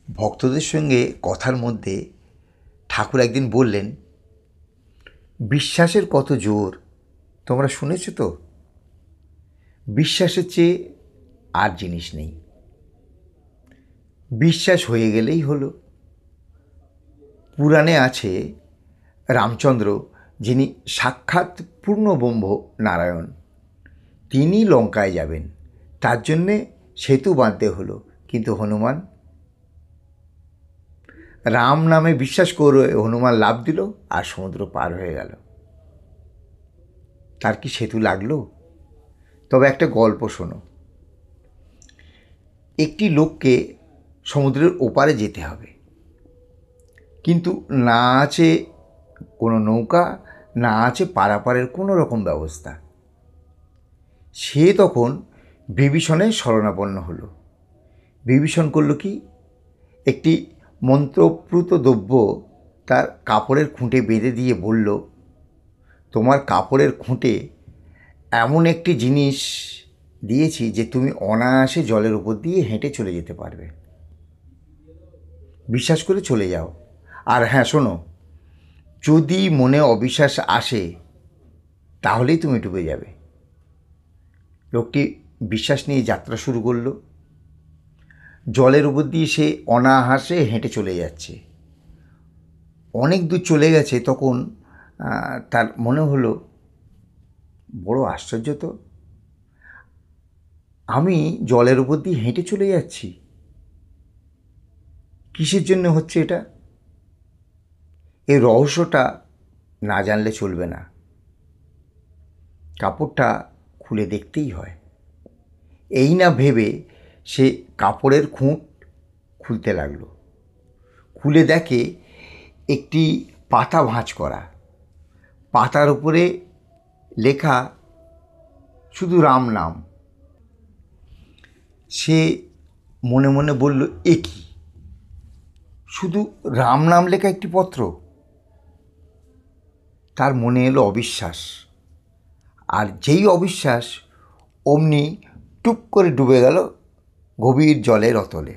ভক্তদের সঙ্গে কথার মধ্যে ঠাকুর একদিন বললেন, বিশ্বাসের কত জোর তোমরা শুনেছ তো। বিশ্বাসের চেয়ে আর জিনিস নেই। বিশ্বাস হয়ে গেলেই হলো। পুরাণে আছে রামচন্দ্র, যিনি সাক্ষাৎ পূর্ণব্রহ্ম নারায়ণ, তিনি লঙ্কায় যাবেন, তার জন্যে সেতু বাঁধতে হলো। কিন্তু হনুমান রাম নামে বিশ্বাস করে হনুমান লাফ দিল আর সমুদ্র পার হয়ে গেল। তার কি সেতু লাগলো? তবে একটা গল্প শোনো। একটি লোককে সমুদ্রের ওপারে যেতে হবে, কিন্তু না আছে কোনো নৌকা, না আছে পারাপারের কোনো রকম ব্যবস্থা। সে তখন বিভীষণের শরণাপন্ন হলো। বিভীষণ করল কি, একটি মন্ত্রপ্রুত দ্রব্য তার কাপড়ের খুঁটে বেঁধে দিয়ে বলল, তোমার কাপড়ের খুঁটে এমন একটি জিনিস দিয়েছি যে তুমি অনায়াসে জলের উপর দিয়ে হেঁটে চলে যেতে পারবে। বিশ্বাস করে চলে যাও। আর হ্যাঁ শোনো, যদি মনে অবিশ্বাস আসে তাহলেই তুমি ডুবে যাবে। লোকটি বিশ্বাস নিয়ে যাত্রা শুরু করলো। জলের উপর দিয়ে সে অনায়াসে হেঁটে চলে যাচ্ছে। অনেক দূর চলে গেছে, তখন তার মনে হলো, বড় আশ্চর্য তো, আমি জলের উপর দিয়ে হেঁটে চলে যাচ্ছি, কিসের জন্য হচ্ছে এটা? এই রহস্যটা না জানলে চলবে না। কাপড়টা খুলে দেখতেই হয়। এই না ভেবে সে কাপড়ের খুঁট খুলতে লাগলো। খুলে দেখে একটি পাতা ভাঁজ করা, পাতার উপরে লেখা শুধু রাম নাম। সে মনে মনে বলল, এ কি, শুধু রাম নাম লেখা একটি পত্র? তার মনে এলো অবিশ্বাস, আর যেই অবিশ্বাস অমনি টুপ করে ডুবে গেল গভীর জলের অতলে।